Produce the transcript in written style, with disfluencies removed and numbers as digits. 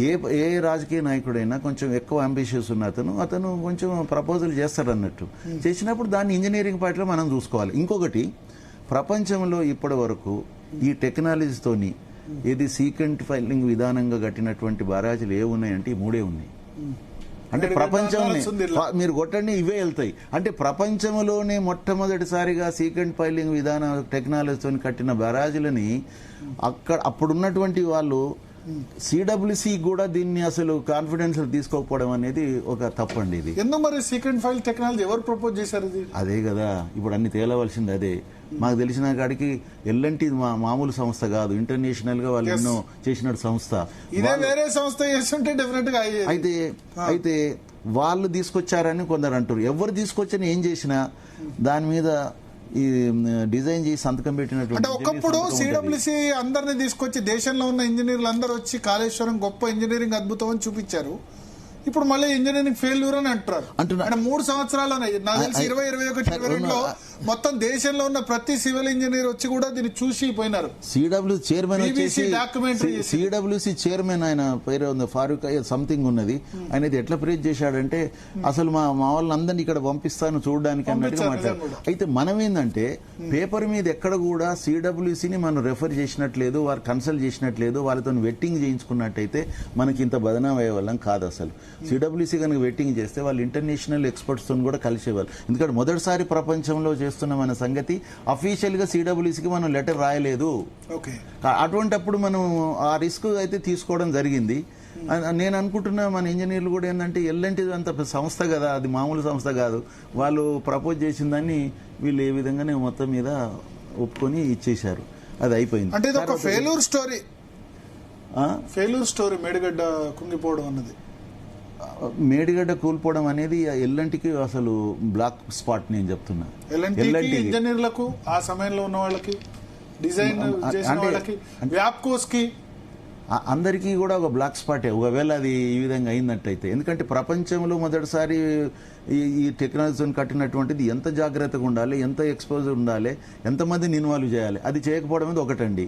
ఏ ఏ రాజకీయ నాయకుడైనా కొంచెం ఎక్కువ అంబిషియస్ ఉన్న అతను కొంచెం ప్రపోజల్ చేస్తాడు అన్నట్టు. చేసినప్పుడు దాన్ని ఇంజనీరింగ్ పార్టీలో మనం చూసుకోవాలి. ఇంకొకటి, ప్రపంచంలో ఇప్పటి వరకు ఈ టెక్నాలజీతోని ఇది సీక్వెంట్ ఫైలింగ్ విధానంగా కట్టినటువంటి బారాజులు ఏ ఉన్నాయంటే ఈ మూడే ఉన్నాయి. అంటే ప్రపంచంలో మీరు కొట్టండి ఇవే వెళ్తాయి. అంటే ప్రపంచంలోనే మొట్టమొదటిసారిగా సీక్వెంట్ ఫైలింగ్ విధాన టెక్నాలజీతో కట్టిన బ్యారాజులని అప్పుడున్నటువంటి వాళ్ళు సిడబ్ల్యూసి కూడా దీన్ని అసలు కాన్ఫిడెన్స్ తీసుకోకపోవడం అనేది ఒక తప్పండి. ఇది ఎందుకు మరి సీక్వెంట్ ఫైల్ టెక్నాలజీ ఎవరు ప్రపోజ్ చేశారు? ఇది అదే కదా ఇప్పుడు అన్ని తేలవలసింది. అదే మాకు తెలిసిన కాడికి ఎల్ఎన్టీ మామూలు సంస్థ కాదు, ఇంటర్నేషనల్ గా వాళ్ళు ఎన్నో చేసిన సంస్థ. ఇదే వేరే సంస్థ చేస్తుంటే డెఫినెట్ గా అయితే వాళ్ళు తీసుకొచ్చారని కొందరు అంటారు. ఎవరు తీసుకొచ్చని ఏం చేసినా దాని మీద ఈ డిజైన్ చేసి సంతకం పెట్టినట్టు. అంటే ఒకప్పుడు సిడబ్ల్యూసి అందరిని తీసుకొచ్చి దేశంలో ఉన్న ఇంజనీర్లు అందరూ వచ్చి కాళేశ్వరం గొప్ప ఇంజనీరింగ్ అద్భుతం అని చూపించారు. ఇప్పుడు మళ్ళీ ఇంజనీరింగ్ ఫెయిల్యూర్ అని అంటారు. అంటే 3 సంవత్సరాలు నాకు తెలిసి 2021-22లో మొత్తం దేశంలో ఉన్న ప్రతి సివిల్ ఇంజనీర్ వచ్చి కూడా దీన్ని చూసి పోయినారు. సిడబ్ల్యూసి చైర్మన్ సిడబ్ల్యూసి చైర్మన్ ఆయన పేరు ఉంది, ఫారూక్ సంథింగ్ ఉన్నది. ఆయన ఎట్లా ప్రేజ్ చేశాడంటే అసలు మా వాళ్ళందరినీ ఇక్కడ పంపిస్తాను చూడడానికి అన్నట్టుగా మాట్లాడారు. అయితే మనం ఏంటంటే పేపర్ మీద ఎక్కడ కూడా సిడబ్ల్యూసిని మనం రెఫర్ చేసినట్లేదు, వారు కన్సల్ట్ చేసినట్లేదు, వాళ్ళతో వెట్టింగ్ చేయించుకున్నట్టయితే మనకి ఇంత బదనాం అయ్యే వాళ్ళం కాదు. అసలు సిడబ్ల్యూసి కనుక వెట్టింగ్ చేస్తే వాళ్ళు ఇంటర్నేషనల్ ఎక్స్పర్ట్స్ తో కూడా కలిసేవాళ్ళు. ఎందుకంటే మొదటిసారి ప్రపంచంలో చేస్తున్న మన సంగతి అఫీషియల్ గా సిడబ్ల్యూసికి మనం లెటర్ రాయలేదు. అటువంటిప్పుడు మనం ఆ రిస్క్ అయితే తీసుకోవడం జరిగింది. నేను అనుకుంటున్నా మన ఇంజనీర్లు కూడా ఏంటంటే ఎల్ఎన్టీ అంత సంస్థ కదా, అది మామూలు సంస్థ కాదు. వాళ్ళు ప్రపోజ్ చేసిందని వీళ్ళు ఏ విధంగానే మొత్తం మీద ఒప్పుకొని ఇచ్చేశారు. అది అయిపోయింది. అంటే ఇది ఒక ఫెయిల్యూర్ స్టోరీ మేడిగడ్డ కుంగిపోవడం అన్నది. మేడిగడ్డ కూలిపోవడం అనేది ఎల్ఎన్టీకి అసలు బ్లాక్ స్పాట్. నేను చెప్తున్నా ఇంజనీర్లకు, ఆ సమయంలో ఉన్న వాళ్ళకి, డిజైన్ చేసిన వాళ్ళకి, వ్యాప్కోస్ కి, అందరికీ కూడా ఒక బ్లాక్ స్పాటే ఒకవేళ అది ఈ విధంగా అయిందట్టయితే. ఎందుకంటే ప్రపంచంలో మొదటిసారి ఈ టెక్నాలజీని కట్టినటువంటిది ఎంత జాగ్రత్తగా ఉండాలి, ఎంత ఎక్స్పోజర్ ఉండాలి, ఎంతమందిని ఇన్వాల్వ్ చేయాలి, అది చేయకపోవడం ఒకటండి.